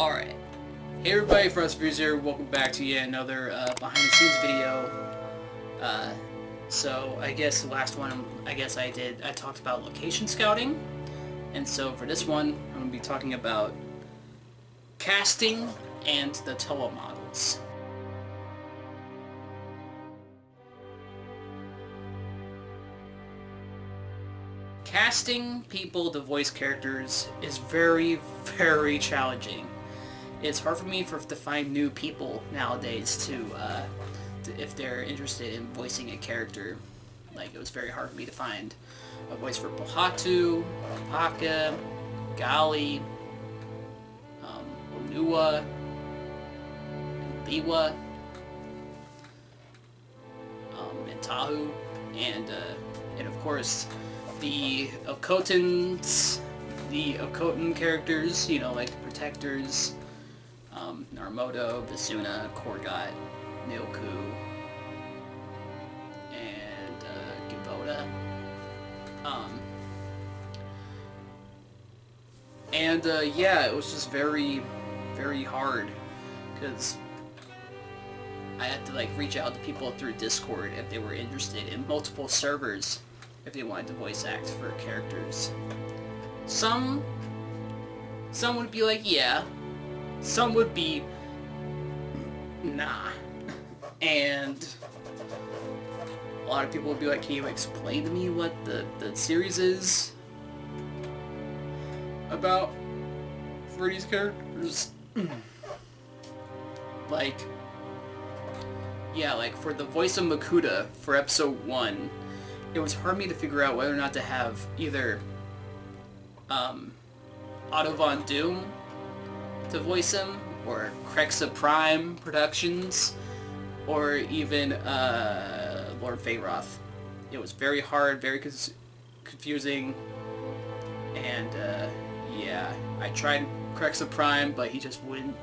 Alright. Hey everybody, Fries101Re here. Welcome back to yet another behind the scenes video. So I guess the last one, I talked about location scouting. And so for this one, I'm going to be talking about casting and the Toa models. Casting people to voice characters is very, very challenging. It's hard for me to find new people nowadays if they're interested in voicing a character. Like, it was very hard for me to find a voice for Pohatu, Alpaca, Gali, Onua, Biwa, and Tahu, and of course the Okoten characters, you know, like the Protectors, Narmoto, Basuna, Korgot, Nilku, and Givoda. Yeah, it was just very, very hard, because I had to, like, reach out to people through Discord if they were interested in multiple servers, if they wanted to voice act for characters. Some would be like, yeah. Some would be, nah. And a lot of people would be like, can you explain to me what the series is about for these characters? Like, yeah, like for the voice of Makuta for episode 1, it was hard for me to figure out whether or not to have either Otto Von Doom to voice him, or Krexa Prime Productions, or even Lord Feyroth. It was very hard, very confusing, and yeah, I tried Krexa Prime, but he just wouldn't.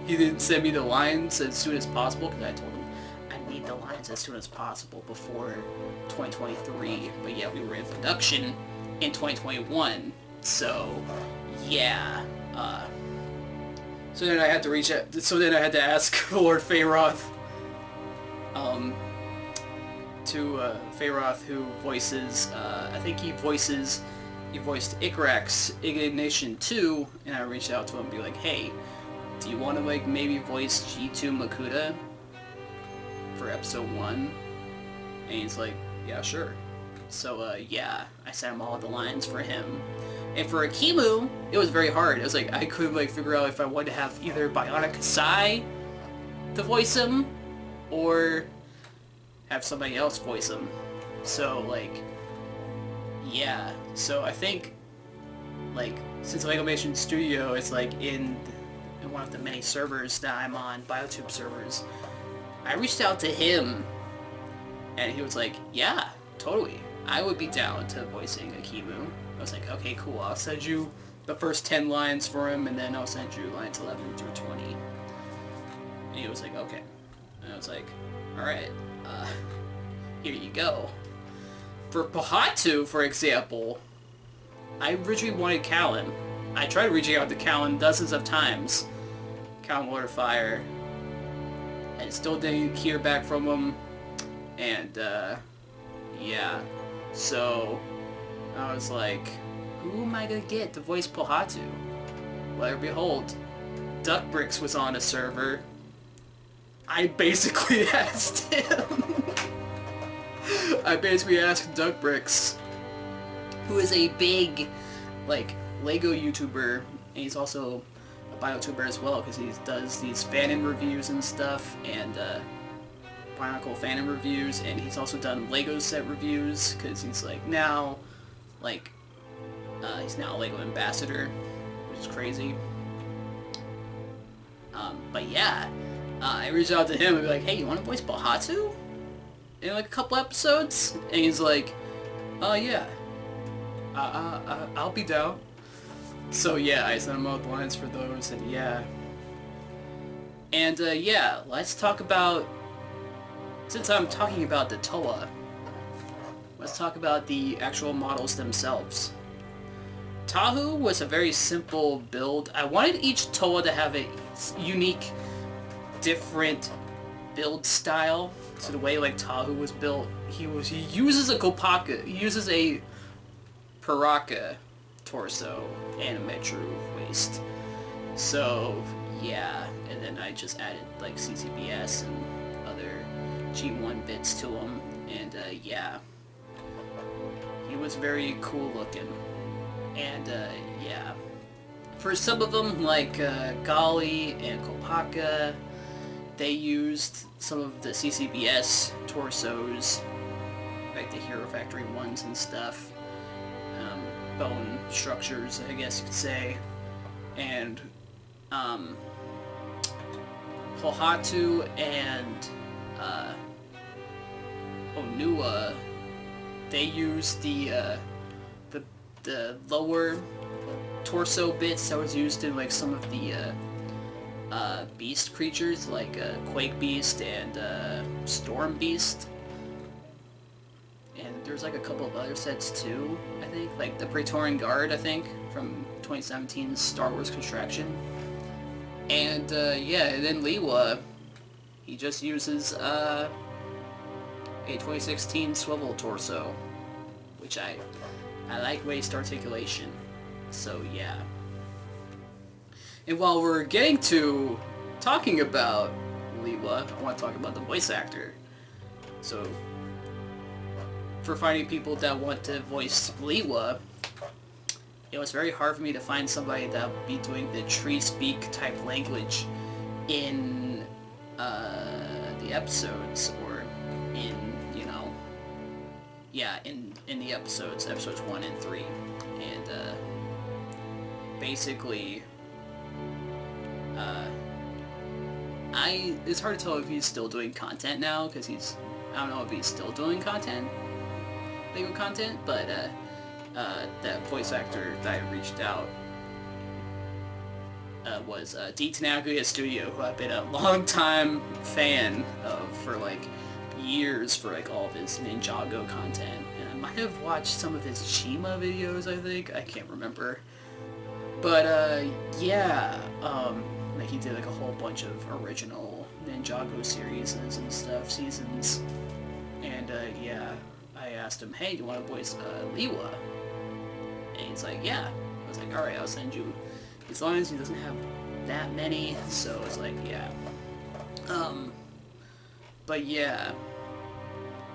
He didn't send me the lines as soon as possible, because I told him I need the lines as soon as possible before 2023. But yeah, we were in production in 2021, so yeah. So then I had to reach out. So then I had to ask Lord Feyroth, Feyroth, who voices. I think he voiced Icarac's Ignition 2, and I reached out to him and be like, hey, do you want to, like, maybe voice G2 Makuta for episode 1? And he's like, yeah, sure. So yeah, I sent him all the lines for him. And for Akimu, it was very hard. It was like, I couldn't, like, figure out if I wanted to have either Bionic Kasai to voice him, or have somebody else voice him. So, like, yeah. So I think, like, since Lego Animation Studio is, like, in one of the many servers that I'm on, BioTube servers, I reached out to him, and he was like, yeah, totally. I would be down to voicing Akimu. I was like, okay, cool, I'll send you the first 10 lines for him, and then I'll send you lines 11 through 20. And he was like, okay. And I was like, alright, here you go. For Pohatu, for example, I originally wanted Callan. I tried reaching out to Callan dozens of times. Callan Lord of Fire. I still didn't hear back from him. And, yeah. So I was like, who am I gonna get to voice Pohatu? Well, behold, Duckbricks was on a server. I basically asked him. I basically asked Duckbricks, who is a big, like, Lego YouTuber, and he's also a BioTuber as well, because he does these fan-in reviews and stuff, and BIONICLE fan-in reviews, and he's also done Lego set reviews, because he's like now, like, he's now a Lego ambassador, which is crazy. But yeah, I reached out to him and be like, hey, you want to voice Pohatu in, like, a couple episodes? And he's like, oh yeah, I'll be down. So yeah, I sent him out the lines for those, and yeah. And yeah, let's talk about, since I'm talking about the Toa, let's talk about the actual models themselves. Tahu was a very simple build. I wanted each Toa to have a unique, different build style. So the way like Tahu was built, he uses a Kopaka, he uses a Paraka torso and a Metru waist. So yeah, and then I just added like CCBS and other G1 bits to him, and yeah, he was very cool looking. And yeah, for some of them like Gali and Kopaka, they used some of the CCBS torsos, like the Hero Factory ones and stuff, bone structures, I guess you could say, and Pohatu and Onua, they used the lower torso bits that was used in like some of the beast creatures, like Quake Beast and Storm Beast. And there's like a couple of other sets too, I think, like the Praetorian Guard, I think, from 2017's Star Wars Construction. And yeah, and then Liwa, he just uses a 2016 swivel torso, which I like waist articulation, so yeah. And while we're getting to talking about Liwa, I want to talk about the voice actor. So, for finding people that want to voice Liwa, it was very hard for me to find somebody that would be doing the tree speak type language in the episodes, or in, you know, yeah, in the episodes 1 and 3. And basically, it's hard to tell if he's still doing content now, because I don't know if he's still doing legal content, but that voice actor that I reached out was D. Tanakuya Studio, who I've been a long time fan of for like years, for like all of his Ninjago content. And I might have watched some of his Chima videos, I think. I can't remember. But yeah, like he did like a whole bunch of original Ninjago series and stuff, seasons. And yeah, I asked him, hey, do you want to voice Liwa? And he's like, yeah. I was like, alright, I'll send you, as long as he doesn't have that many. So it's like, yeah. But yeah.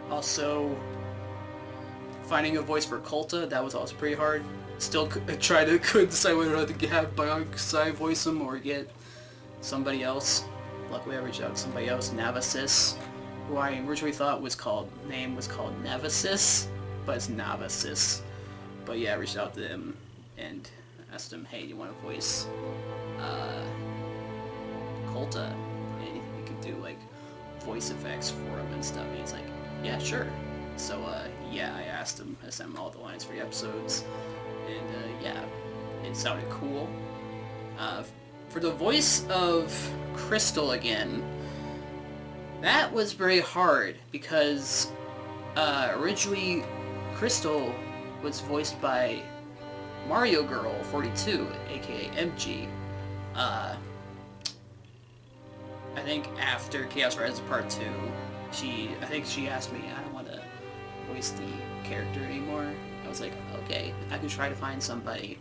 Also, finding a voice for Kolta, that was also pretty hard. Still couldn't decide whether or not to have BIONICLE voice him or get somebody else. Luckily I reached out to somebody else, Navasis, who I originally thought name was called Navasis, but it's Navasis. But yeah, I reached out to him and asked him, hey, do you want to voice Kolta? And he could do like voice effects for him and stuff. And he's like, yeah, sure. So yeah, I asked him, I sent him all the lines for the episodes, and yeah, it sounded cool. For the voice of Crystal again, that was very hard, because originally Crystal was voiced by Mario Girl 42, aka MG. I think after Chaos Rises Part 2, I think she asked me, I don't want to voice the character anymore. I was like, okay, I could try to find somebody.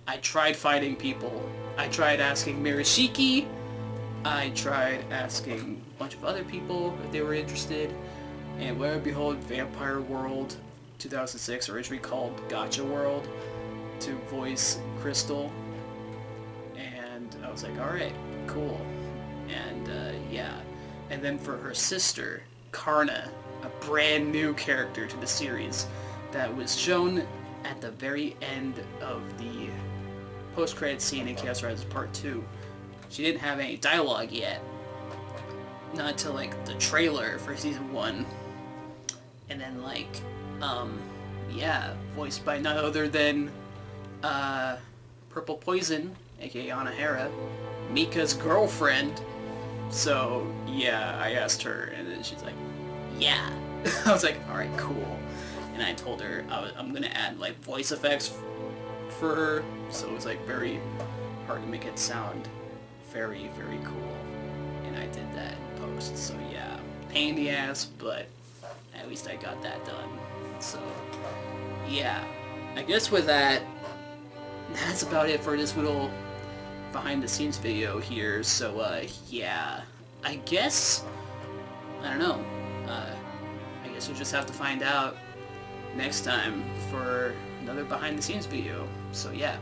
I tried finding people. I tried asking Mirashiki. I tried asking a bunch of other people if they were interested. And lo and behold, Vampire World 2006, originally called Gacha World, to voice Crystal. And I was like, alright, cool. And yeah. And then for her sister, Karna, a brand new character to the series that was shown at the very end of the post-credit scene in Chaos Rises Part 2. She didn't have any dialogue yet. Not until like the trailer for Season 1. And then like, yeah, voiced by none other than Purple Poison, aka Anahara, Mika's girlfriend. So yeah, I asked her, and then she's like, yeah. I was like, alright, cool. And I told her I'm gonna add like voice effects for her, so it was like very hard to make it sound very, very cool. And I did that in post, so yeah. Pain in the ass, but at least I got that done. So, yeah. I guess with that, that's about it for this little behind the scenes video here. So, yeah. I guess, I don't know. I guess we'll just have to find out next time for another behind the scenes video. So, yeah.